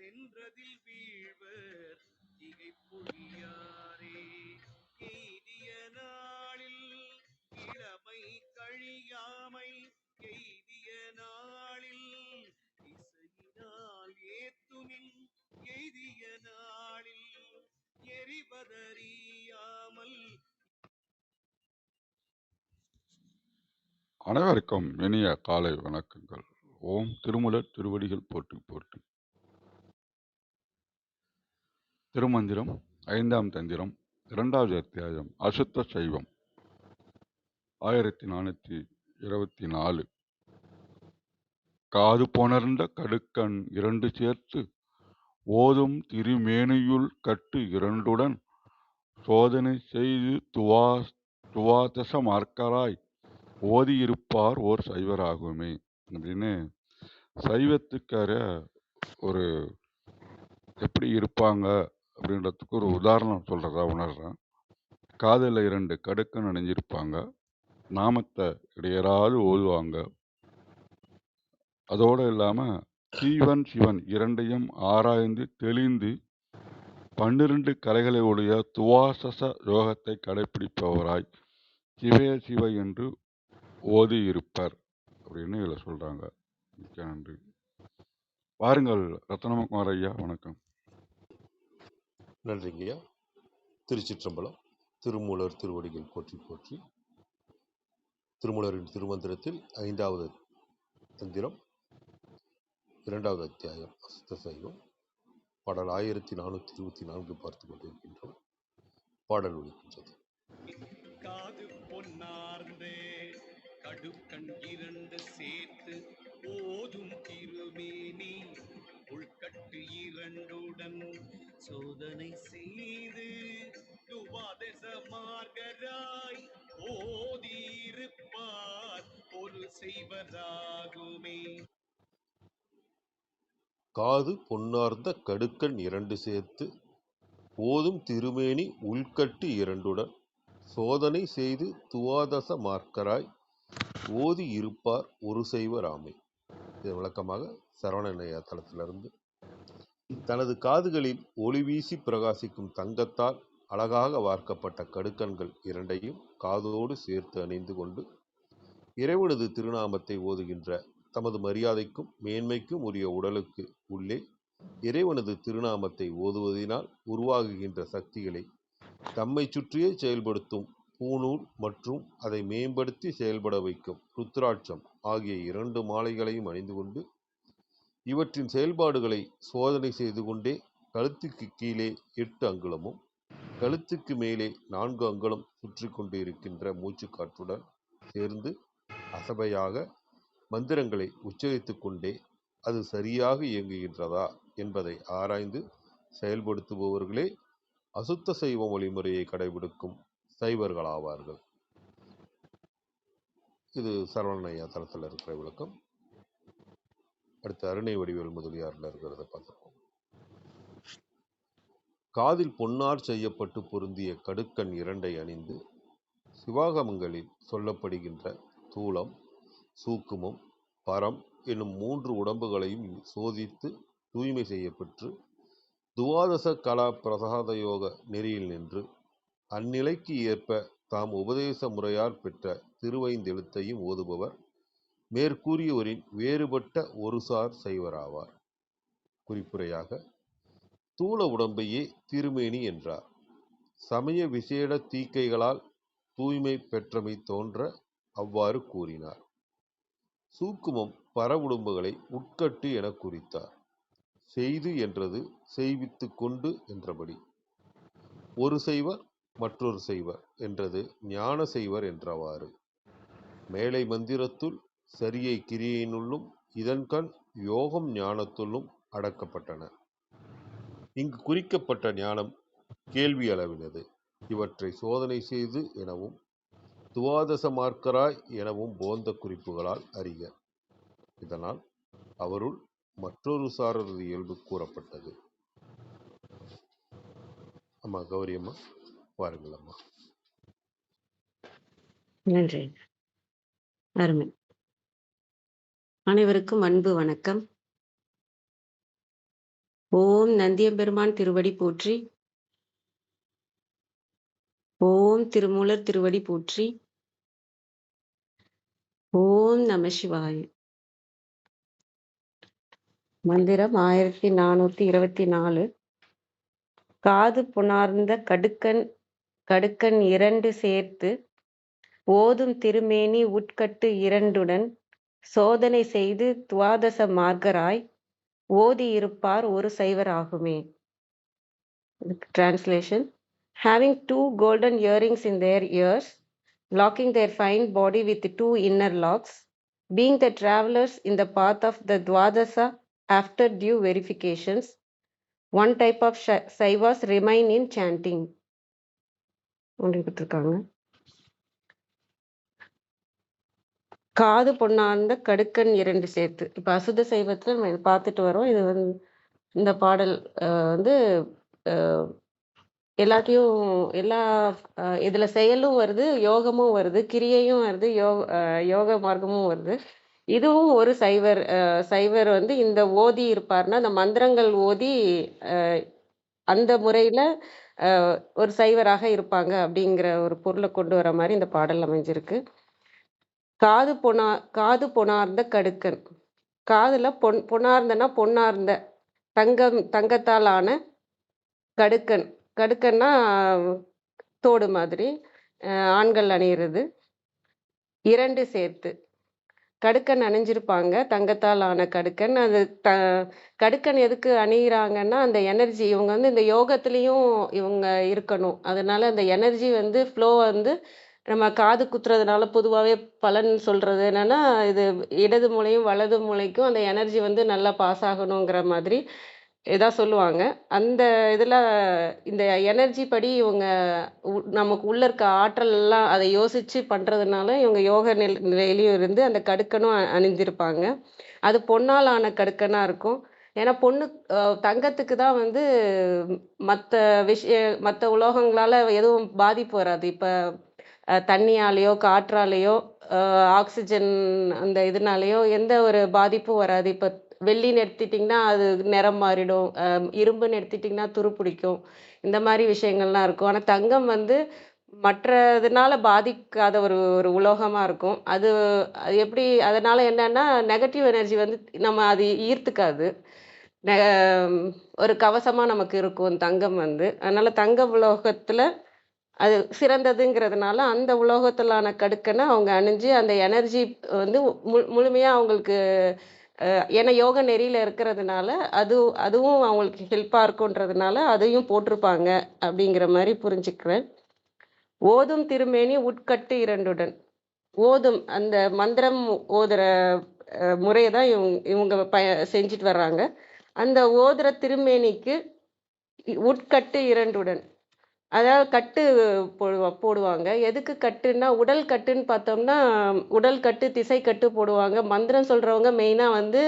சென்றதில் வீழ்வர் திகைப்பொழியாரே. எய்திய நாளில் இளமை கழியாமை, எய்திய நாளில் இசையினால் ஏத்துமின், எய்திய நாளில் எரிவதறியாமல். அனைவருக்கும் இனிய காலை வணக்கங்கள். ஓம் திருமலர் திருவடிகள் போற்றி போற்றி. திருமந்திரம் 5ஆம் தந்திரம் 2வது அத்தியாயம் அசுத்த சைவம் 1424. காது புணர்ந்த கடுக்கண் 2 சேர்த்து ஓதும் திருமேனியுள் கட்டு 2உடன் சோதனை செய்து துவாதச மார்க்கராய் ஓதியிருப்பார் ஓர் சைவராகுமே அப்படின்னு சைவத்துக்கார ஒரு எப்படி இருப்பாங்க அப்படின்றதுக்கு ஒரு உதாரணம் சொல்றதா உணர்றேன். காதில் 2 கடுக்கன் அணிஞ்சிருப்பாங்க, நாமத்தை இடையராது ஓதுவாங்க. அதோடு இல்லாமல் சீவன் சிவன் இரண்டையும் ஆராய்ந்து தெளிந்து 12 கலைகளை உடைய துவாசச யோகத்தை கடைபிடிப்பவராய் சிவே சிவ என்று ஓதி இருப்பர் அப்படின்னு இதில் சொல்றாங்க. மிக்க நன்றி. வாருங்கள் ரத்னகுமார் ஐயா, வணக்கம். நன்றிங்கய்யா. திருச்சிற்றம்பலம். திருமூலர் திருவடிகள் போற்றி போற்றி. திருமூலரின் திருமந்திரத்தில் 5வது தந்திரம் 2வது அத்தியாயம் அசுத்த சைவம் பாடல் 1424 பார்த்து கொண்டிருக்கின்றோம். பாடல் ஒலிக்கின்றது. காது பொன்னார்ந்தே கடுக்கண் 2 சேர்த்து ஓதும் திருமேனி உள்கட்டு 2உடன் சோதனை செய்து துவாதச மார்க்கராய் ஓதியிருப்பார் ஒரு செய்வராகுமே. காது பொன்னார்ந்த கடுக்கண் 2 சேர்த்து ஓதும் திருமேனி உள்கட்டு 2உடன் சோதனை செய்து துவாதச மார்க்கராய் ஓதி இருப்பார் ஒரு செய்வராமே. இது விளக்கமாக சரவணனையா தளத்திலிருந்து. தனது காதுகளில் ஒளி வீசி பிரகாசிக்கும் தங்கத்தால் அழகாக வார்க்கப்பட்ட கடுக்கண்கள் 2ஐயும் காதோடு சேர்த்து அணிந்து கொண்டு இறைவனது திருநாமத்தை ஓதுகின்ற தமது மரியாதைக்கும் மேன்மைக்கும் உரிய உடலுக்கு உள்ளே இறைவனது திருநாமத்தை ஓதுவதினால் உருவாகுகின்ற சக்திகளை தம்மை சுற்றியே செயல்படுத்தும் பூநூல் மற்றும் அதை மேம்படுத்தி செயல்பட வைக்கும் ருத்ராட்சம் ஆகிய 2 மாலைகளையும் அணிந்து கொண்டு இவற்றின் செயல்பாடுகளை சோதனை செய்து கொண்டே கழுத்துக்கு கீழே 8 அங்குலமும் கழுத்துக்கு மேலே 4 அங்குலம் சுற்றி கொண்டு இருக்கின்ற மூச்சு காற்றுடன் சேர்ந்து அசபையாக மந்திரங்களை உச்சரித்து கொண்டே அது சரியாக இயங்குகின்றதா என்பதை ஆராய்ந்து செயல்படுத்துபவர்களே அசுத்த சைவ வழிமுறையை கடைபிடிக்கும் சைவர்களாவார்கள். இது சரவணையா தளத்தில் இருக்கிற விளக்கம். அடுத்து அருணை வடிவேல் முதலியாரில் இருக்கிறத பார்த்துருக்கோம். காதில் பொன்னார் செய்யப்பட்டு பொருந்திய கடுக்கண் 2ஐ அணிந்து சிவாகமங்களில் சொல்லப்படுகின்ற தூலம், சூக்குமம், பரம் என்னும் 3 உடம்புகளையும் சோதித்து தூய்மை செய்யப்பெற்று துவாதச கலா பிரசாத யோக நெறியில் நின்று அந்நிலைக்கு ஏற்ப தாம் உபதேச முறையால் பெற்ற திருவைந்தெழுத்தையும் ஓதுபவர் மேற்கூறியவரின் வேறுபட்ட ஒருசார் சைவராவார். குறிப்புரையாக, தூல உடம்பையே திருமேனி என்றார். சமய விசேட தீக்கைகளால் தூய்மை பெற்றமை தோன்ற அவ்வாறு கூறினார். சூக்குமம் பர உடம்புகளை உட்கட்டு என குறித்தார். செய்து என்றது செய்வித்து கொண்டு என்றபடி. ஒரு செய்வர் மற்றொரு செய்வர் என்றது ஞான செய்வர் என்றவாறு. மேலை மந்திரத்துள் சரியை கிரியையினுள்ளும் இதன்கண் யோகம் ஞானத்துள்ளும் அடக்கப்பட்டன. இங்கு குறிக்கப்பட்ட ஞானம் கேள்வி அளவினது. இவற்றை சோதனை செய்து எனவும் துவாதச மார்க்கராய் எனவும் போந்த குறிப்புகளால் அறிக. இதனால் அவருள் மற்றொரு சாரரது இயல்பு கூறப்பட்டது. அம்மா கௌரி அம்மா, வாருங்கள் அம்மா. நன்றி. அருமை. அனைவருக்கும் அன்பு வணக்கம். ஓம் நந்தியம்பெருமான் திருவடி போற்றி. ஓம் திருமூலர் திருவடி போற்றி. ஓம் நம சிவாய. மந்திரம் 1424. காது புணார்ந்த கடுக்கன் கடுக்கன் 2 சேர்த்து ஓதும் திருமேனி உட்கட்டு 2டன் சோதனை செய்து துவாதச மார்க்கராய் ஓதி இருப்பார் ஒரு சைவர் ஆகுமே. Translation: Having 2 golden earrings in their ears, locking their fine body with 2 inner locks, being the travelers in the path of the Dwadasa after due verifications, one type of saivas remain in chanting. காது பொன்னார்ந்த கடுக்கன் 2 சேர்த்து. இப்போ அசுத்த சைவத்தில் நம்ம பார்த்துட்டு வரோம். இது இந்த பாடல் வந்து எல்லாத்தையும் இதுல செயலும் வருது, யோகமும் வருது, கிரியையும் வருது, யோக மார்க்கமும் வருது. இதுவும் ஒரு சைவர் வந்து இந்த ஓதி இருப்பார்னா அந்த மந்திரங்கள் ஓதி அந்த முறையில ஒரு சைவராக இருப்பாங்க அப்படிங்கிற ஒரு பொருளை கொண்டு வர மாதிரி இந்த பாடல் அமைஞ்சிருக்கு. காது பொனார்ந்த கடுக்கன். காதுல பொன்னார்ந்தனா பொன்னார்ந்த தங்கத்தால் ஆன கடுக்கன். கடுக்கன்னா தோடு மாதிரி ஆண்கள் அணியிறது. 2 சேர்த்து கடுக்கன் அணிஞ்சிருப்பாங்க, தங்கத்தால் ஆன கடுக்கன். அது கடுக்கன் எதுக்கு அணிகிறாங்கன்னா அந்த எனர்ஜி, இவங்க வந்து இந்த யோகத்துலேயும் இவங்க இருக்கணும். அதனால அந்த எனர்ஜி வந்து ஃப்ளோ வந்து நம்ம காது குத்துறதுனால பொதுவாகவே பலன் சொல்கிறது என்னென்னா, இது இடது மூளையும் வலது மூளைக்கும் அந்த எனர்ஜி வந்து நல்லா பாஸ் ஆகணுங்கிற மாதிரி இதாக சொல்லுவாங்க. அந்த இதில் இந்த எனர்ஜி படி இவங்க நமக்கு உள்ளே இருக்க ஆற்றல் எல்லாம் அதை யோசித்து பண்ணுறதுனால இவங்க யோக நிலையிலையும் இருந்து அந்த கடுக்கனும் அணிஞ்சிருப்பாங்க. அது பொன்னால் ஆன கடுக்கனாக இருக்கும். ஏன்னா தங்கத்துக்கு தான் வந்து மற்ற உலோகங்களால் எதுவும் பாதிப்பு வராது. இப்போ தண்ணியாலேயோ காற்றாலேயோ ஆக்சிஜன் அந்த இதனாலேயோ எந்த ஒரு பாதிப்பும் வராது. இப்போ வெள்ளின்னு எடுத்துட்டிங்கன்னா அது நிறம் மாறிடும், இரும்புன்னு எடுத்துட்டிங்கன்னா துரு பிடிக்கும், இந்த மாதிரி விஷயங்கள்லாம் இருக்கும். ஆனால் தங்கம் வந்து மற்றதுனால பாதிக்காத ஒரு உலோகமாக இருக்கும். அது எப்படி அதனால் என்னன்னா நெகட்டிவ் எனர்ஜி வந்து நம்ம அது ஈர்த்துக்காது, ஒரு கவசமாக நமக்கு இருக்கும் தங்கம் வந்து. அதனால் தங்க உலோகத்தில் அது சிறந்ததுங்கிறதுனால அந்த உலோகத்திலான கடுக்கனை அவங்க அணிஞ்சு அந்த எனர்ஜி வந்து முழுமையாக அவங்களுக்கு, ஏன்னா யோக நெறியில் இருக்கிறதுனால அதுவும் அவங்களுக்கு ஹெல்ப்பாக இருக்குன்றதுனால அதையும் போட்டிருப்பாங்க அப்படிங்கிற மாதிரி புரிஞ்சுக்கிறேன். ஓதும் திருமேனி உட்கட்டு 2டன். ஓதும் அந்த மந்திரம் ஓதுற முறையை தான் இவங்க செஞ்சுட்டு வர்றாங்க. அந்த ஓதுற திருமேனிக்கு உட்கட்டு 2டன், அதாவது கட்டு போடுவாங்க. எதுக்கு கட்டுன்னா உடல் கட்டுன்னு பார்த்தோம்னா உடல் கட்டு திசை கட்டு போடுவாங்க. மந்திரம் சொல்கிறவங்க மெயினாக வந்து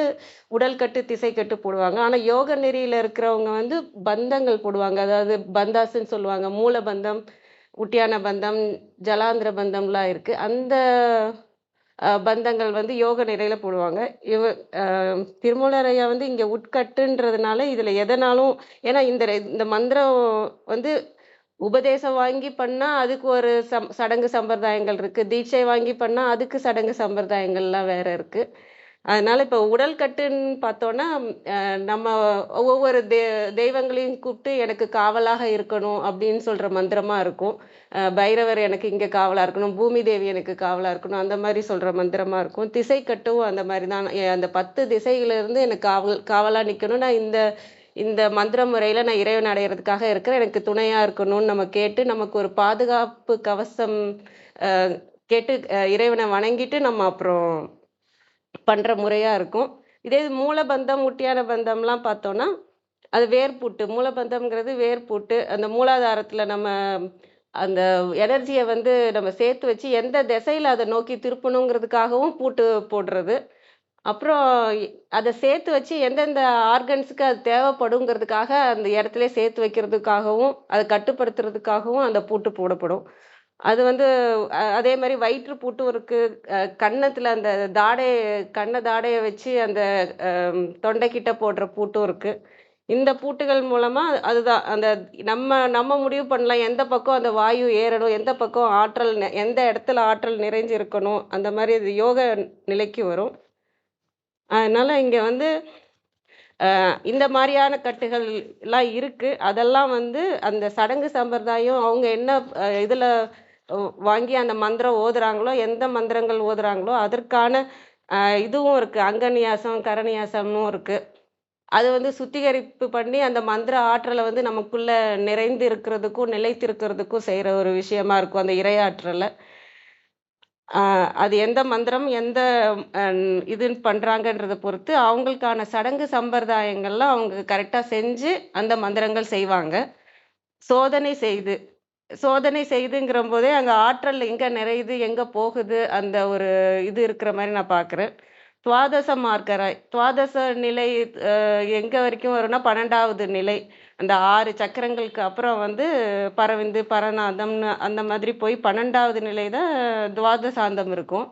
உடல் கட்டு திசை கட்டு போடுவாங்க. ஆனால் யோக நெறியில் இருக்கிறவங்க வந்து பந்தங்கள் போடுவாங்க. அதாவது பந்தாசுன்னு சொல்லுவாங்க. மூல பந்தம், உட்டியான பந்தம், ஜலாந்திர பந்தம்லாம் இருக்குது. அந்த பந்தங்கள் வந்து யோக நிலையில் போடுவாங்க. திருமூலர் ஐயா வந்து இங்கே உட்கட்டுன்றதுனால இதில் எதனாலும், ஏன்னா இந்த மந்திரம் வந்து உபதேசம் வாங்கி பண்ணால் அதுக்கு ஒரு சடங்கு சம்பிரதாயங்கள் இருக்குது, தீட்சை வாங்கி பண்ணால் அதுக்கு சடங்கு சம்பிரதாயங்கள்லாம் வேறு இருக்குது. அதனால் இப்போ உடல் கட்டுன்னு பார்த்தோன்னா நம்ம ஒவ்வொரு தெய்வங்களையும் கூப்பிட்டு எனக்கு காவலாக இருக்கணும் அப்படின்னு சொல்கிற மந்திரமாக இருக்கும். பைரவர் எனக்கு இங்கே காவலாக இருக்கணும், பூமி தேவி எனக்கு காவலாக இருக்கணும், அந்த மாதிரி சொல்கிற மந்திரமாக இருக்கும். திசை கட்டும் அந்த மாதிரி தான். அந்த 10 திசைகளிலிருந்து எனக்கு காவலாக நிற்கணும், நான் இந்த மந்திர முறையில் நான் இறைவன் அடைகிறதுக்காக இருக்கிறேன், எனக்கு துணையாக இருக்கணும்னு நம்ம கேட்டு நமக்கு ஒரு பாதுகாப்பு கவசம் கேட்டு இறைவனை வணங்கிட்டு நம்ம அப்புறம் பண்ணுற முறையாக இருக்கும். இதே மூலபந்தம் உட்டியான பந்தம்லாம் பார்த்தோன்னா அது வேர்பூட்டு. மூலபந்தம்ங்கிறது வேர்பூட்டு. அந்த மூலாதாரத்தில் நம்ம அந்த எனர்ஜியை வந்து நம்ம சேர்த்து வச்சு எந்த திசையில் அதை நோக்கி திருப்பணுங்கிறதுக்காகவும் பூட்டு போடுறது. அப்புறம் அதை சேர்த்து வச்சு எந்தெந்த ஆர்கன்ஸுக்கு அது தேவைப்படுங்கிறதுக்காக அந்த இடத்துல சேர்த்து வைக்கிறதுக்காகவும் அதை கட்டுப்படுத்துறதுக்காகவும் அந்த பூட்டு போடப்படும். அது வந்து அதே மாதிரி வயிற்று பூட்டும் இருக்குது. கன்னத்தில் அந்த கண்ண தாடையை வச்சு அந்த தொண்டைக்கிட்ட போடுற பூட்டும் இருக்குது. இந்த பூட்டுகள் மூலமா அதுதான் அந்த நம்ம நம்ம முடிவு பண்ணலாம் எந்த பக்கம் அந்த வாயு ஏறணும், எந்த பக்கம் எந்த இடத்துல ஆற்றல் நிறைஞ்சு இருக்கணும், அந்த மாதிரி இது யோக நிலைக்கு வரும். அதனால இங்க வந்து இந்த மாதிரியான கட்டுகள் எல்லாம் இருக்கு. அதெல்லாம் வந்து அந்த சடங்கு சம்பிரதாயம் அவங்க என்ன இதுல வாங்கி அந்த மந்திரம் ஓதுறாங்களோ, எந்த மந்திரங்கள் ஓதுறாங்களோ அதற்கான இதுவும் இருக்கு. அங்கநியாசம், கரநியாசமும் இருக்கு. அது வந்து சுத்திகரிப்பு பண்ணி அந்த மந்திர ஆற்றலை வந்து நமக்குள்ள நிறைந்து இருக்கிறதுக்கும் நிலைத்திருக்கிறதுக்கும் செய்யற ஒரு விஷயமா இருக்கும் அந்த இறையாற்றலை. அது எந்த மந்திரம் எந்த இதுன்னு பண்றாங்கன்றதை பொறுத்து அவங்களுக்கான சடங்கு சம்பிரதாயங்கள்லாம் அவங்க கரெக்டா செஞ்சு அந்த மந்திரங்கள் செய்வாங்க. சோதனை செய்துங்கிற போதே அங்க ஆற்றல் எங்க நிறையுது எங்க போகுது அந்த ஒரு இது இருக்கிற மாதிரி நான் பார்க்கிறேன். துவாதச மார்க்கராய் துவாதச நிலை எங்க வரைக்கும் வரும்னா 12வது நிலை. அந்த 6 சக்கரங்களுக்கு அப்புறம் வந்து பரவிந்து பரநாதம்னு அந்த மாதிரி போய் 12வது நிலை தான் துவாதசாந்தம் இருக்கும்.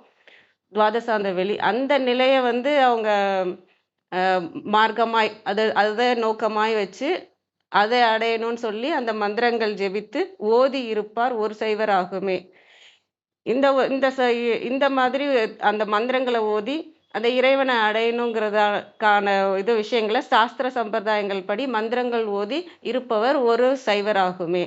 துவாதசாந்த வெளி அந்த நிலையை வந்து அவங்க மார்க்கமாய் அதை நோக்கமாய் வச்சு அதை அடையணும்னு சொல்லி அந்த மந்திரங்கள் ஜெபித்து ஓதி இருப்பார் ஒரு சைவர் ஆகுமே. இந்த மாதிரி அந்த மந்திரங்களை ஓதி அந்த இறைவனை அடையணுங்கிறதுக்கான விஷயங்களை சாஸ்திர சம்பிரதாயங்கள் படி மந்திரங்கள் ஓதி இருப்பவர் ஒரு சைவர் ஆகுமே.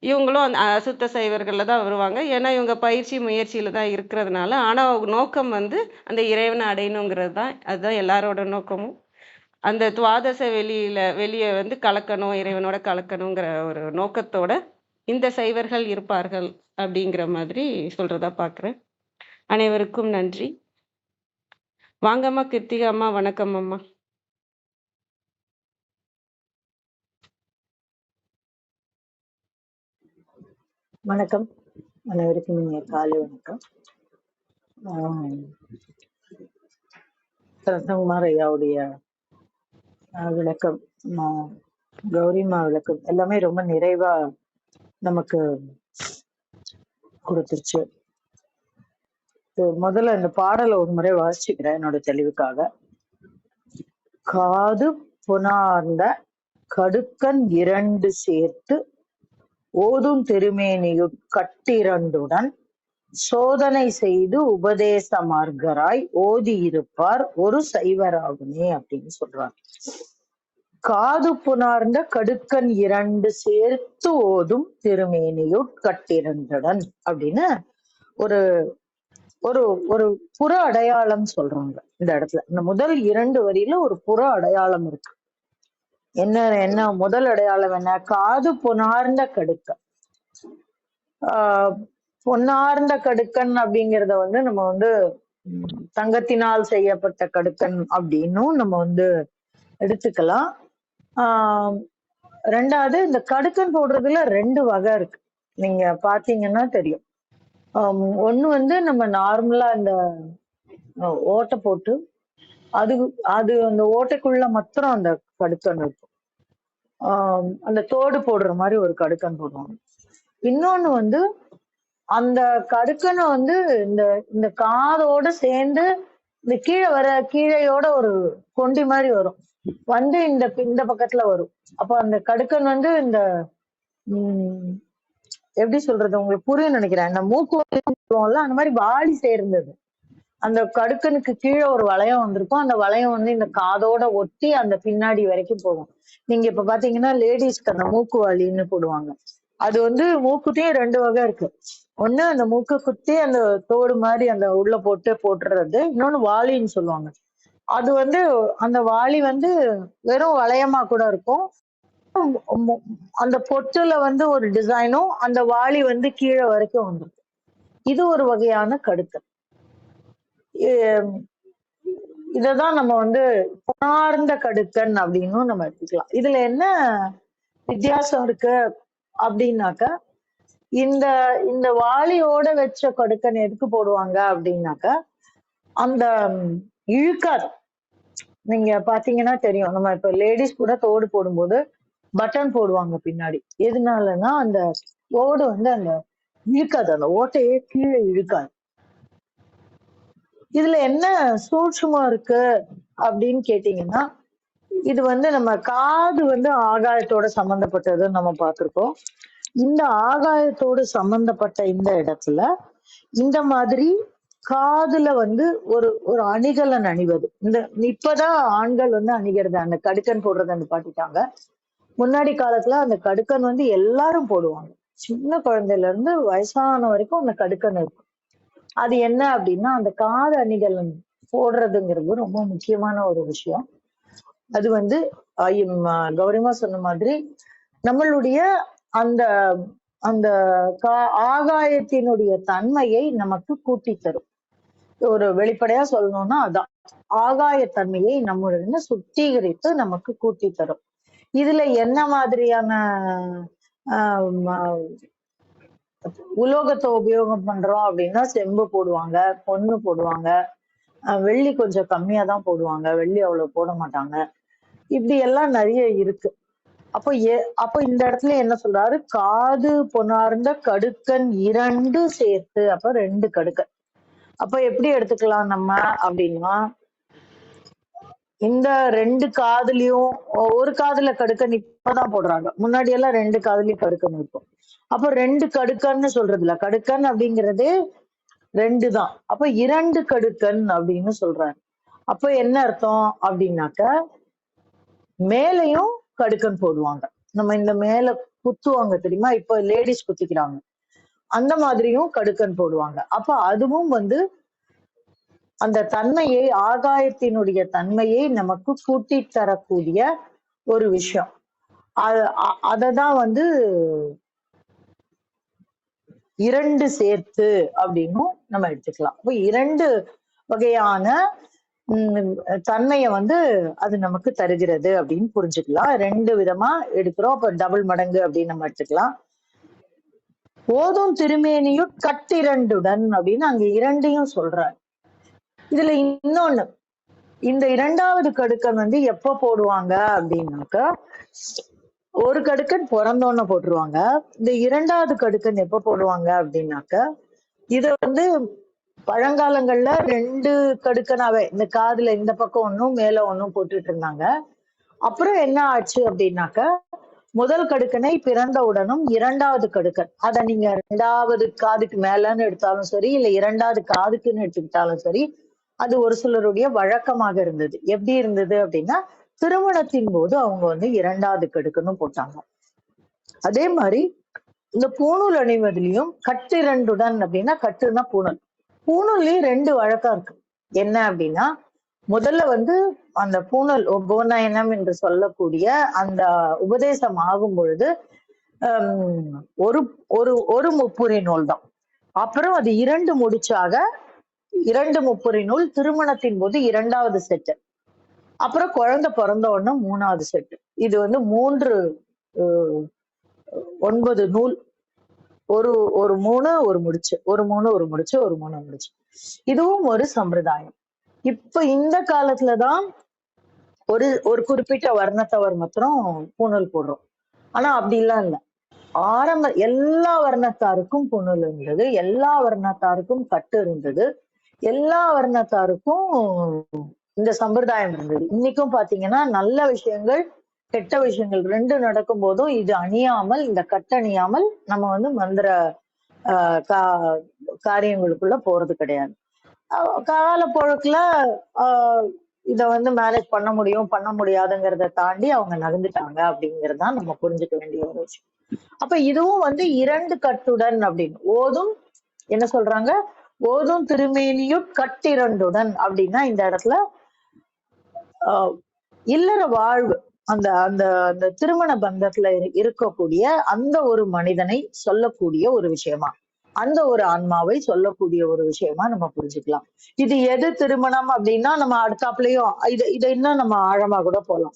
இவங்களும் அந்த அசுத்த சைவர்கள்ல தான் வருவாங்க. ஏன்னா இவங்க பயிற்சி முயற்சியில தான் இருக்கிறதுனால. ஆனா நோக்கம் வந்து அந்த இறைவனை அடையணுங்கிறது தான். அதுதான் எல்லாரோட நோக்கமும். அந்த துவாதச வெளியை வந்து கலக்கணும், இறைவனோட கலக்கணுங்கிற ஒரு நோக்கத்தோட இந்த சைவர்கள் இருப்பார்கள் அப்படிங்கிற மாதிரி சொல்றதா பார்க்குறேன். அனைவருக்கும் நன்றி. வாங்கம்மா கிருத்திகா அம்மா. வணக்கம் அம்மா. வணக்கம் அனைவருக்கும் இனிய காலை வணக்கம். ரத்னகுமார் ஐயாவுடைய விளக்கம், கௌரிமா விளக்கம் எல்லாமே ரொம்ப நிறைவா நமக்கு கொடுத்துருச்சு. முதல்ல இந்த பாடலை ஒரு முறை வாசிச்சுக்கிறேன் என்னோட தெளிவுக்காக. காது புனார்ந்த கடுக்கன் 2 சேர்த்து ஓதும் திருமேனியுட் கட்டிரண்டுடன் சோதனை செய்து உபதேச மார்க்கராய் ஓதி இருப்பார் ஒரு சைவராகுமே அப்படின்னு சொல்றாங்க. காது புணர்ந்த கடுக்கன் 2 சேர்த்து ஓதும் திருமேனியுட் கட்டிரண்டுடன் அப்படின்னு ஒரு ஒரு ஒரு புற அடையாளம் சொல்றாங்க இந்த இடத்துல. இந்த முதல் 2 வரியில ஒரு புற அடையாளம் இருக்கு. என்ன முதல் அடையாளம் என்ன? காது பொன்னார்ந்த கடுக்கன். பொன்னார்ந்த கடுக்கன் அப்படிங்கிறத வந்து நம்ம வந்து தங்கத்தினால் செய்யப்பட்ட கடுக்கன் அப்படின்னும் நம்ம வந்து எடுத்துக்கலாம். ரெண்டாவது, இந்த கடுக்கன் போடுறதுல 2 வகை இருக்கு. நீங்க பாத்தீங்கன்னா தெரியும். ஒண்ணு வந்து நம்ம நார்மலா இந்த ஓட்டை போட்டு அது அந்த ஓட்டைக்குள்ள மாத்திரம் அந்த கடுக்கன் இருக்கும். அந்த தோடு போடுற மாதிரி ஒரு கடுக்கன் போடுவாங்க. இன்னொன்னு வந்து அந்த கடுக்கனை வந்து இந்த காதோட சேர்ந்து இந்த கீழையோட ஒரு கொண்டி மாதிரி வரும், வந்து இந்த பக்கத்துல வரும். அப்ப அந்த கடுக்கன் வந்து இந்த எப்படி சொல்றது உங்களுக்கு புரியும் நினைக்கிறேன். இந்த மூக்குல அந்த மாதிரி வாளி சேர்ந்தது. அந்த கடுக்கனுக்கு கீழே ஒரு வளையம் வந்திருக்கும். அந்த வளையம் வந்து இந்த காதோட ஒட்டி அந்த பின்னாடி வரைக்கும் போகும். நீங்க இப்ப பாத்தீங்கன்னா லேடிஸ்க்கு அந்த மூக்கு வாளின்னு போடுவாங்க. அது வந்து மூக்குத்தையும் 2 வகை இருக்கு. ஒண்ணு அந்த மூக்கு குத்தி அந்த தோடு மாதிரி அந்த உள்ள போட்டுறது. இன்னொன்னு வாளின்னு சொல்லுவாங்க. அது வந்து அந்த வாளி வந்து வெறும் வளையமா கூட இருக்கும். அந்த பொட்டுல வந்து ஒரு டிசைனும் அந்த வாளி வந்து கீழே வரைக்கும் வந்துருக்கு. இது ஒரு வகையான கடுக்கன். இததான் நம்ம வந்து புணர்ந்த கடுக்கன் அப்படின்னு நம்ம எடுத்துக்கலாம். இதுல என்ன வித்தியாசம் இருக்கு அப்படின்னாக்கா, இந்த வாளியோட வச்ச கடுக்கன் எதுக்கு போடுவாங்க அப்படின்னாக்கா, அந்த இழுக்காது. நீங்க பாத்தீங்கன்னா தெரியும், நம்ம இப்ப லேடிஸ் கூட தோடு போடும்போது பட்டன் போடுவாங்க பின்னாடி. எதுனாலன்னா அந்த தோடு வந்து அந்த இழுக்காது, அந்த ஓட்டையே கீழே இழுக்காது. இதுல என்ன சூட்சுமம் இருக்கு அப்படின்னு கேட்டீங்கன்னா, இது நம்ம காது ஆகாயத்தோட சம்பந்தப்பட்டதுன்னு நம்ம பார்த்திருக்கோம். இந்த ஆகாயத்தோடு சம்பந்தப்பட்ட இந்த இடத்துல இந்த மாதிரி காதுல ஒரு ஒரு அணிகலன் அணிவது. இப்பதான் ஆண்கள் அணிகிறது, அந்த கடுக்கன் போடுறத நிப்பாட்டிட்டாங்க. முன்னாடி காலத்துல அந்த கடுக்கன் எல்லாரும் போடுவாங்க. சின்ன குழந்தையில இருந்து வயசான வரைக்கும் அந்த கடுக்கன் இருக்கும். அது என்ன அப்படின்னா, அந்த காது அணிகலன் போடுறதுங்கிறது ரொம்ப முக்கியமான ஒரு விஷயம். அது கௌரிமா சொன்ன மாதிரி நம்மளுடைய அந்த அந்த ஆகாயத்தினுடைய தன்மையை நமக்கு கூட்டி தரும். ஒரு வெளிப்படையா சொல்லணும்னா அதான் ஆகாயத்தன்மையை நம்மளுடைய சுத்திகரித்து நமக்கு கூட்டி தரும். இதுல என்ன மாதிரியான உலோகத்தை உபயோகம் பண்றோம் அப்படின்னா, செம்பு போடுவாங்க, பொண்ணு போடுவாங்க, வெள்ளி கொஞ்சம் கம்மியா தான் போடுவாங்க, வெள்ளி அவ்வளவு போட மாட்டாங்க. இப்படி எல்லாம் நிறைய இருக்கு. அப்போ இந்த இடத்துல என்ன சொல்றாரு, காது பொன்னார்ந்த கடுக்கன் 2 சேர்த்து, அப்ப 2 கடுக்கன். அப்ப எப்படி எடுத்துக்கலாம் நம்ம அப்படின்னா, இந்த 2 காதுலயும் ஒரு காதுல கடுக்கன் இப்பதான் போடுறாங்க, முன்னாடி எல்லாம் 2 காதுலயும் கடுக்கன் இருக்கும். அப்ப 2 கடுக்கன்னு சொல்றதுல கடுக்கன் அப்படிங்கிறது 2 தான். அப்ப 2 கடுக்கன் அப்படின்னு சொல்றாரு. அப்ப என்ன அர்த்தம் அப்படின்னாக்க, மேலையும் கடுக்கன் போடுவாங்க. நம்ம இந்த மேல குத்துவாங்க தெரியுமா, இப்ப லேடிஸ் குத்திக்கிறாங்க, அந்த மாதிரியும் கடுக்கன் போடுவாங்க. அப்ப அதுவும் அந்த தன்மையை, ஆகாயத்தினுடைய தன்மையை நமக்கு கூட்டி தரக்கூடிய ஒரு விஷயம். அததான் 2 சேர்த்து அப்படின்னும் நம்ம எடுத்துக்கலாம். அப்ப 2 வகையான தன்மையை அது நமக்கு தருகிறது அப்படின்னு புரிஞ்சுக்கலாம். 2 விதமா எடுக்கிறோம். அப்ப டபுள் மடங்கு அப்படின்னு நம்ம எடுத்துக்கலாம். ஓதும் திருமேனியும் கட்டிரண்டுடன் அப்படின்னு அங்க 2ஐயும் சொல்றாரு. இதுல இன்னொன்னு, இந்த 2வது கடுக்கன் எப்ப போடுவாங்க அப்படின்னாக்க, ஒரு கடுக்கன் பிறந்தோன்னு போட்டுருவாங்க. இந்த 2வது கடுக்கன் எப்ப போடுவாங்க அப்படின்னாக்க, இத பழங்காலங்கள்ல 2 கடுக்கனாவே இந்த காதுல இந்த பக்கம் ஒன்னும் மேல ஒன்னும் போட்டுட்டு இருந்தாங்க. அப்புறம் என்ன ஆச்சு அப்படின்னாக்க, முதல் கடுக்கனை பிறந்தவுடனும் 2வது கடுக்கன், அத நீங்க 2வது காதுக்கு மேலன்னு எடுத்தாலும் சரி, இல்ல 2வது காதுக்குன்னு எடுத்துக்கிட்டாலும் சரி, அது ஒரு சிலருடைய வழக்கமாக இருந்தது. எப்படி இருந்தது அப்படின்னா, திருமணத்தின் போது அவங்க 2வது கடுக்கனும் போட்டாங்க. அதே மாதிரி இந்த பூணூல் அணிவதிலையும் கட்டிரண்டுடன் அப்படின்னா, கட்டுன்னா பூணல், பூணூல்லயும் 2 வழக்கம் இருக்கு. என்ன அப்படின்னா, முதல்ல அந்த பூணல் உபநயனம் என்று சொல்லக்கூடிய அந்த உபதேசம் ஆகும் பொழுது ஒரு ஒரு ஒரு முப்புரி நூல் தான். அப்புறம் அது 2 முடிச்சாக 2 முப்புரி நூல், திருமணத்தின் போது 2வது செட்டு, அப்புறம் குழந்தை பிறந்த உடனே 3வது செட்டு. இது 3 9 நூல், ஒரு 3 ஒரு முடிச்சு, ஒரு 3 ஒரு முடிச்சு, ஒரு 3 முடிச்சு. இதுவும் ஒரு சம்பிரதாயம். இப்ப இந்த காலத்துலதான் ஒரு குறிப்பிட்ட வர்ணத்தவர் மாத்திரம் பூணல் போடுறோம். ஆனா அப்படிலாம் இல்லை. எல்லா வர்ணத்தாருக்கும் பூணல் இருந்தது, எல்லா வர்ணத்தாருக்கும் கட்டு இருந்தது, எல்லா வர்ணத்தாருக்கும் இந்த சம்பிரதாயம் இருந்தது. இன்னைக்கும் பாத்தீங்கன்னா நல்ல விஷயங்கள் கெட்ட விஷயங்கள் 2 நடக்கும் போதும் இது அணியாமல், இந்த கட்டணியாமல் நம்ம மந்திர காரியங்களுக்குள்ள போறது கிடையாது. காலப்போக்குல இத மேனேஜ் பண்ண முடியும் பண்ண முடியாதுங்கிறத தாண்டி அவங்க நகர்ந்துட்டாங்க அப்படிங்கறதான் நம்ம புரிஞ்சுக்க வேண்டிய ஒரு விஷயம். அப்ப இதுவும் 2 கட்டுடன் அப்படின்னு ஓதும், என்ன சொல்றாங்க, ஓதும் திருமேனியும் கட்டிரண்டுடன் அப்படின்னா, இந்த இடத்துல இல்லற வாழ்வு, அந்த அந்த அந்த திருமண பந்தத்துல இருக்கக்கூடிய அந்த ஒரு மனிதனை சொல்லக்கூடிய ஒரு விஷயமா, அந்த ஒரு ஆன்மாவை சொல்லக்கூடிய ஒரு விஷயமா நம்ம புரிஞ்சுக்கலாம். இது எது திருமணம் அப்படின்னா, நம்ம அடுத்தாப்புலயும் இதை இன்னும் நம்ம ஆழமா கூட போலாம்.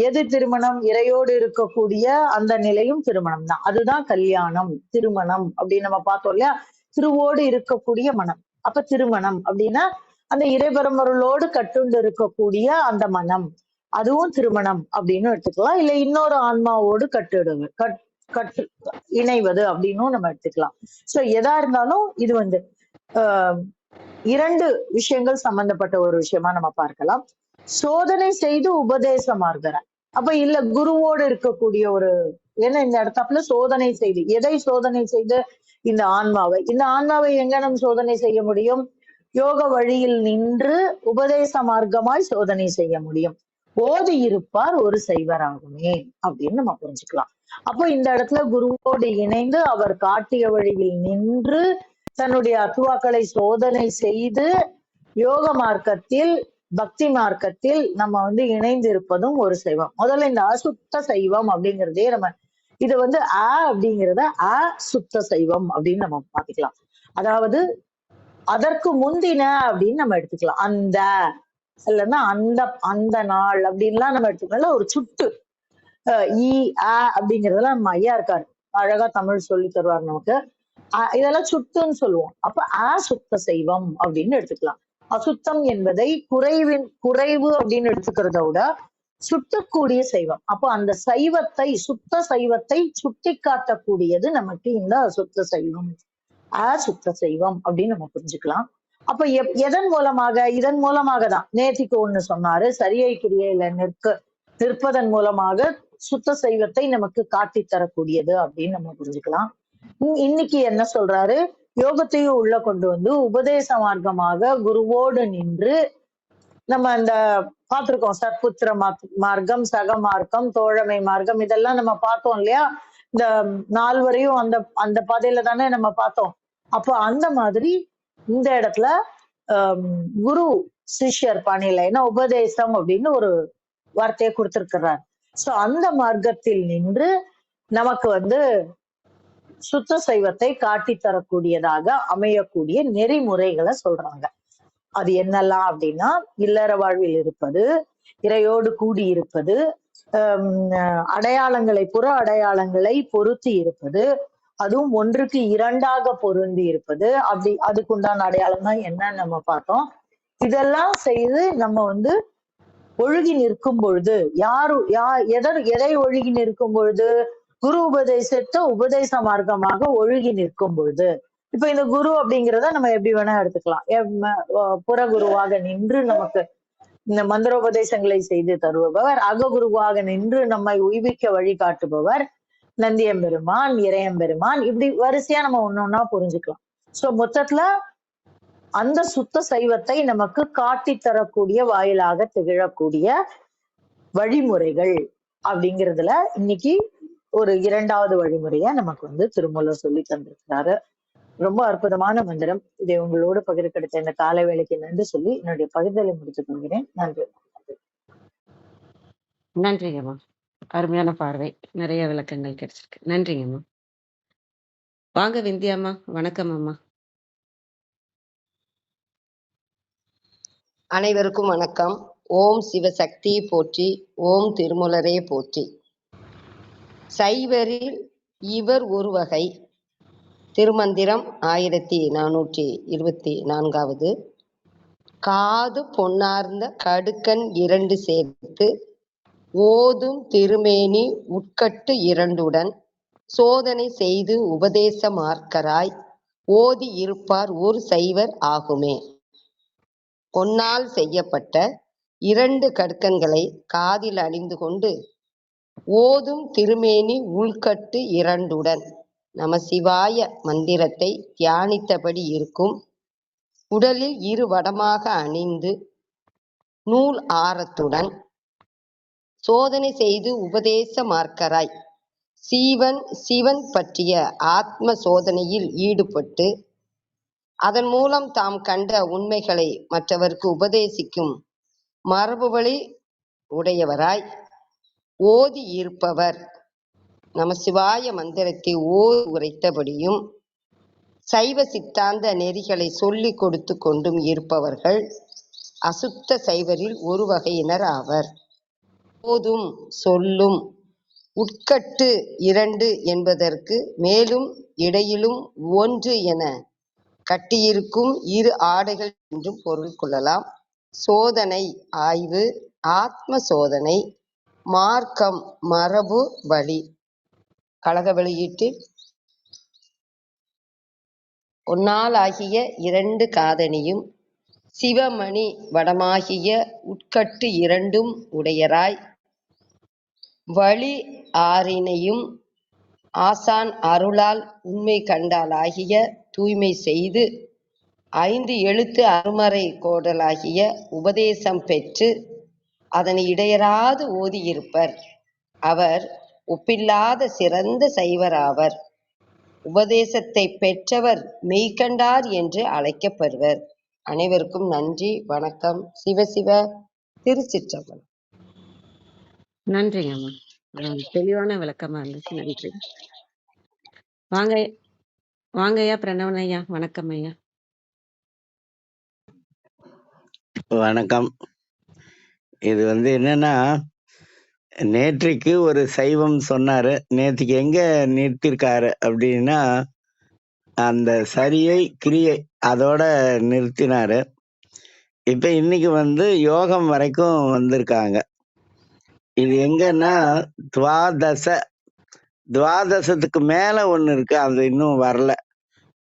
எது திருமணம், இறையோடு இருக்கக்கூடிய அந்த நிலையும் திருமணம் தான். அதுதான் கல்யாணம், திருமணம் அப்படின்னு நம்ம பார்த்தோம் இல்லையா. திருவோடு இருக்கக்கூடிய மனம், அப்ப திருமணம் அப்படின்னா அந்த இறைபெருமருளோடு கட்டுண்டு இருக்கக்கூடிய அந்த மனம், அதுவும் திருமணம் அப்படின்னு எடுத்துக்கலாம். இல்ல இன்னொரு ஆன்மாவோடு கட்டு இணைவது அப்படின்னும் நம்ம எடுத்துக்கலாம். சோ எதா இருந்தாலும் இது 2 விஷயங்கள் சம்பந்தப்பட்ட ஒரு விஷயமா நம்ம பார்க்கலாம். சோதனை செய்து உபதேசமாகிறார். அப்ப இல்ல குருவோடு இருக்கக்கூடிய ஒரு, ஏன்னா இந்த இடத்துல சோதனை செய்து, எதை சோதனை செய்து? இந்த ஆன்மாவை எங்க நம்ம சோதனை செய்ய முடியும்? யோக வழியில் நின்று உபதேச மார்க்கமாய் சோதனை செய்ய முடியும். ஓதி இருப்பார் ஒரு செய்வராகுமே அப்படின்னு நம்ம புரிஞ்சுக்கலாம். அப்போ இந்த இடத்துல குருவோடு இணைந்து அவர் காட்டிய வழியில் நின்று தன்னுடைய அத்துவாக்களை சோதனை செய்து யோக மார்க்கத்தில், பக்தி மார்க்கத்தில் நம்ம இணைந்து இருப்பதும் ஒரு சைவம். முதல்ல இந்த அசுத்த சைவம் அப்படிங்கிறதே நம்ம இது அப்படிங்கிறத சுத்த சைவம் அப்படின்னு நம்ம பாத்துக்கலாம். அதாவது அதற்கு முந்தின அப்படின்னு நம்ம எடுத்துக்கலாம். அந்த இல்லைன்னா அந்த நாள் அப்படின்லாம் நம்ம எடுத்துக்கலாம். ஒரு சுட்டு அப்படிங்கறதெல்லாம் நம்ம ஐயா இருக்காரு, அழகா தமிழ் சொல்லி தருவார் நமக்கு. இதெல்லாம் சுத்துன்னு சொல்லுவோம். அப்ப சுத்த சைவம் அப்படின்னு எடுத்துக்கலாம். அசுத்தம் என்பதை குறைவு அப்படின்னு எடுத்துக்கிறத விட சுட்டக்கூடிய சைவம். அப்போ அந்த சைவத்தை, சுத்த சைவத்தை சுட்டி காட்டக்கூடியது நமக்கு இந்த அசுத்த சைவம், சுத்த சைவம் அப்படின்னு நம்ம புரிஞ்சுக்கலாம். அப்ப இதன் மூலமாக தான் நேத்திக்கு ஒண்ணு சொன்னாரு, சரியை கிரியையில நிற்பதன் மூலமாக சுத்த சைவத்தை நமக்கு காட்டி தரக்கூடியது அப்படின்னு நம்ம புரிஞ்சுக்கலாம். இன்னைக்கு என்ன சொல்றாரு? யோகத்தையும் உள்ள கொண்டு வந்து உபதேச மார்க்கமாக குருவோடு நின்று நம்ம இந்த பார்த்திருக்கோம், சத்புத்திர மார்க்கம், சக மார்க்கம், தோழமை மார்க்கம், இதெல்லாம் நம்ம பார்த்தோம் இல்லையா? இந்த 4 வரையும் அந்த பாதையில தானே நம்ம பார்த்தோம். அப்போ அந்த மாதிரி இந்த இடத்துல குரு சிஷ்யர் பாணியில, ஏன்னா உபதேசம் அப்படின்னு ஒரு வார்த்தையை கொடுத்திருக்கிறார். சோ அந்த மார்க்கத்தில் நின்று நமக்கு சுத்த சைவத்தை காட்டி தரக்கூடியதாக அமையக்கூடிய நெறிமுறைகளை சொல்றாங்க. அது என்னெல்லாம் அப்படின்னா, இல்லற வாழ்வில் இருப்பது, இறையோடு கூடி இருப்பது, அடையாளங்களை, புற அடையாளங்களை பொருத்தி இருப்பது, அதுவும் ஒன்றுக்கு 2ஆக பொருந்தி இருப்பது, அப்படி அதுக்குண்டான அடையாளம் தான் என்னன்னு நம்ம பார்த்தோம். இதெல்லாம் செய்து நம்ம ஒழுகி நிற்கும் பொழுது, எதை ஒழுகி நிற்கும் பொழுது? குரு உபதேசத்தை உபதேச மார்க்கமாக ஒழுகி நிற்கும் பொழுது. இப்ப இந்த குரு அப்படிங்கிறத நம்ம எப்படி வேணா எடுத்துக்கலாம். புறகுருவாக நின்று நமக்கு இந்த மந்திரோபதேசங்களை செய்து தருபவர், அககுருவாக நின்று நம்மை உய்விக்க வழிகாட்டுபவர் நந்தியம்பெருமான், இறையம்பெருமான், இப்படி வரிசையா நம்ம ஒன்னொன்னா புரிஞ்சுக்கலாம். சோ மொத்தத்துல அந்த சுத்த சைவத்தை நமக்கு காட்டி தரக்கூடிய வாயிலாக திகழக்கூடிய வழிமுறைகள் அப்படிங்கிறதுல இன்னைக்கு ஒரு 2வது வழிமுறைய நமக்கு திருமூலர் சொல்லி தந்திருக்கிறாரு. ரொம்ப அற்புதமான மந்திரம். இதை உங்களோடு பகிர கிடைத்த இந்த காலை வேளைக்கு நன்றி சொல்லி என்னுடைய பகிர்தலை முடித்துக் கொள்கிறேன். நன்றி. நன்றிங்கம்மா. அருமையான பார்வை, நிறைய விளக்கங்கள் கிடைச்சிருக்கு. நன்றிங்கம்மா. வாங்க விந்தியாம்மா. வணக்கம் அம்மா. அனைவருக்கும் வணக்கம். ஓம் சிவசக்தி போற்றி, ஓம் திருமூலரே போற்றி. சைவரில் இவர் ஒரு வகை. திருமந்திரம் 1424. காது பொன்னார்ந்த கடுக்கன் 2 சேர்த்து ஓதும் திருமேனி உட்கட்டு 2உடன் சோதனை செய்து உபதேச மார்க்கராய் ஓதி இருப்பார் ஒரு சைவர் ஆகுமே. பொன்னால் செய்யப்பட்ட 2 கடுக்கன்களை காதில் அணிந்து கொண்டு ஓதும் திருமேனி உள்கட்டு 2உடன் நமசிவாய மந்திரத்தை தியானித்தபடி இருக்கும். உடலில் 2 வடமாக அணிந்து நூல் ஆரத்துடன் சோதனை செய்து உபதேச மார்க்கராய் சிவன் பற்றிய ஆத்ம சோதனையில் ஈடுபட்டு அதன் மூலம் தாம் கண்ட உண்மைகளை மற்றவருக்கு உபதேசிக்கும் மரபு வழி உடையவராய் ஓதி இருப்பவர். நமசிவாய மந்திரத்தை உரைத்தபடியும் சைவ சித்தாந்த நெறிகளை சொல்லிக் கொடுத்து கொண்டும் இருப்பவர்கள் அசுத்த சைவரில் ஒரு வகையினர் ஆவர். ஓதும் சொல்லும் உட்கட்டு 2 என்பதற்கு மேலும் இடையிலும் 1 என கட்டியிருக்கும் 2 ஆடைகள் என்றும் பொருள் கொள்ளலாம். சோதனை ஆய்வு, ஆத்ம சோதனை, மார்க்கம் மரபு வழி. கழக வெளியீட்டில் பொன்னால் ஆகிய 2 காதணியும் சிவமணி வடமாகிய உட்கட்டு இரண்டும் உடையராய் வழி ஆறினையும் ஆசான் அருளால் உண்மை கண்டாலாகிய தூய்மை செய்து 5 எழுத்து அருமறை கோடலாகிய உபதேசம் பெற்று அதனை இடையராது ஓதியிருப்பர். அவர் ஒப்பில்லாத சிறந்த சைவராவர். உபதேசத்தை பெற்றவர் மெய்கண்டார் என்று அழைக்கப்படுவர். அனைவருக்கும் நன்றி, வணக்கம். சிவசிவ. திருச்சிற்றம்பலம். நன்றிங்க அம்மா. தெளிவான விளக்கமா இருந்துச்சு. நன்றி. வாங்க வாங்கய்யா பிரணவன் ஐயா. வணக்கம் ஐயா. வணக்கம். இது என்னன்னா, நேற்றைக்கு ஒரு சைவம் சொன்னாரு. நேற்றுக்கு எங்க நிறுத்திருக்காரு அப்படின்னா, அந்த சரியை கிரியை அதோட நிறுத்தினாரு. இப்ப இன்னைக்கு யோகம் வரைக்கும் வந்திருக்காங்க. இது எங்கன்னா துவாதசத்துக்கு மேல ஒண்ணு இருக்கு, அது இன்னும் வரல.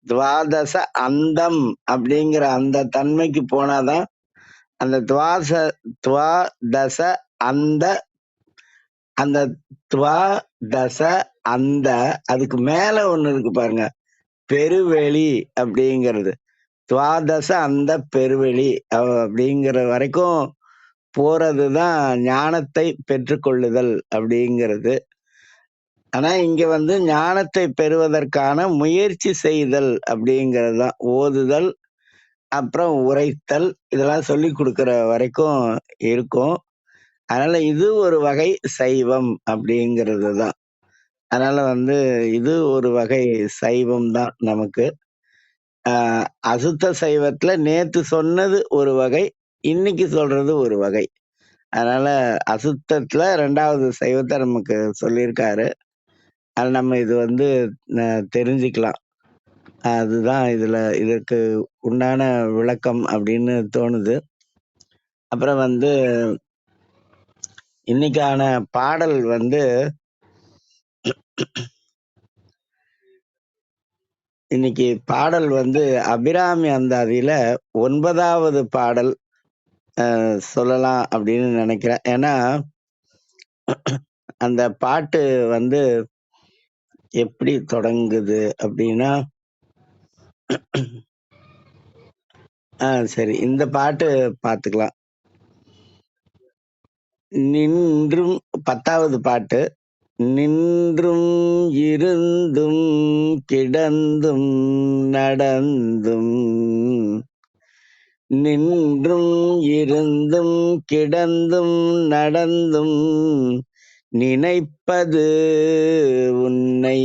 துவாதச அந்தம் அப்படிங்கிற அந்த தன்மைக்கு போனாதான் அந்த துவாதச அந்த துவாதச அந்த அதுக்கு மேல ஒண்ணு இருக்கு பாருங்க, பெருவெளி அப்படிங்கிறது. துவாதச அந்த பெருவெளி அப்படிங்கிற வரைக்கும் போறதுதான் ஞானத்தை பெற்றுக்கொள்ளுதல் அப்படிங்கிறது. ஆனா இங்க ஞானத்தை பெறுவதற்கான முயற்சி செய்தல் அப்படிங்கிறது தான். ஓதுதல், அப்புறம் உரைத்தல், இதெல்லாம் சொல்லி கொடுக்கிற வரைக்கும் இருக்கும். அதனால இது ஒரு வகை சைவம் அப்படிங்கிறது தான். அதனால இது ஒரு வகை சைவம் தான் நமக்கு. அசுத்த சைவத்துல நேத்து சொன்னது ஒரு வகை, இன்னைக்கு சொல்றது ஒரு வகை. அதனால அசுத்தத்துல 2வது சைவத்தை நமக்கு சொல்லியிருக்காரு. அது நம்ம இது தெரிஞ்சுக்கலாம். அதுதான் இதற்கு உண்டான விளக்கம் அப்படின்னு தோணுது. அப்புறம் இன்னைக்கான பாடல் இன்னைக்கு பாடல் அபிராமி அந்தாதியில 9வது பாடல் சொல்லலாம் அப்படின்னு நினைக்கிறேன். ஏன்னா அந்த பாட்டு எப்படி தொடங்குது அப்படின்னா, சரி இந்த பாட்டு பார்த்துக்கலாம். நின்றும் 10வது பாட்டு. நின்றும் இருந்தும் கிடந்தும் நடந்தும், நின்றும் இருந்தும் கிடந்தும் நடந்தும் நினைப்பது உன்னை,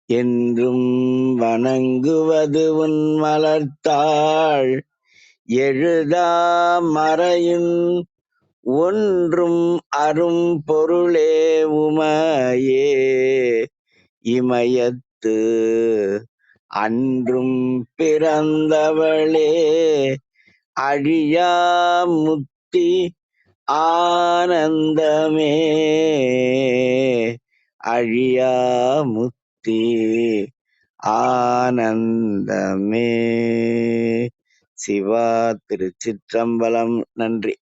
என்றும் வணங்குவது உன் மலர்த்தாள், எழுதா மறையும் ஒன்றும் அரும் பொருளே உமையே, இமயத்து அன்றும் பிறந்தவளே, அழியா முத்தி ஆனந்தமே, அழியா முத்தி ஆனந்தமே. சிவா. திருச்சிற்றம்பலம். நன்றி.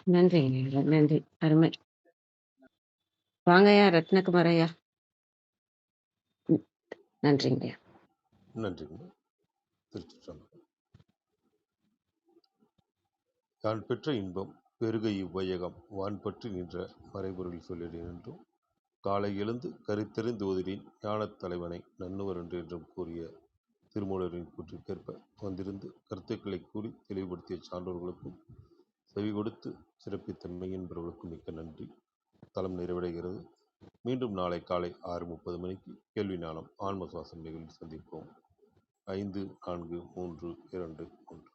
நன்றிங்க. நன்றி. அருமை. வாங்கய்யா ரத்னகுமார் ஐயா. நன்றிங்க. நன்றிங்க. திருச்சிற்றம்பலம். யான் பெற்ற இன்பம் பெருக இவ்வையகம் வான்பற்றி நின்ற மறைபொருள் சொல்லிடு என்றும் காலை எழுந்து கருத்தெறிந்து ஓதினேன் ஞானத் தலைவனை நன்னுவர் என்றும் கூறிய திருமூலரின் கூற்றிற்கேற்ப வந்திருந்து கருத்துக்களை கூறி தெளிவுபடுத்திய சான்றோர்களுக்கும் செவி கொடுத்து சிறப்பித்த மெய்யன்பர்களுக்கும் மிக்க நன்றி. தலம் நிறைவடைகிறது. மீண்டும் நாளை காலை 6:30 மணிக்கு கேள்வி ஞானம் ஆன்ம சுவாசம் நிகழ்ச்சி சந்திப்போம். 5, 4, 3, 2, 1.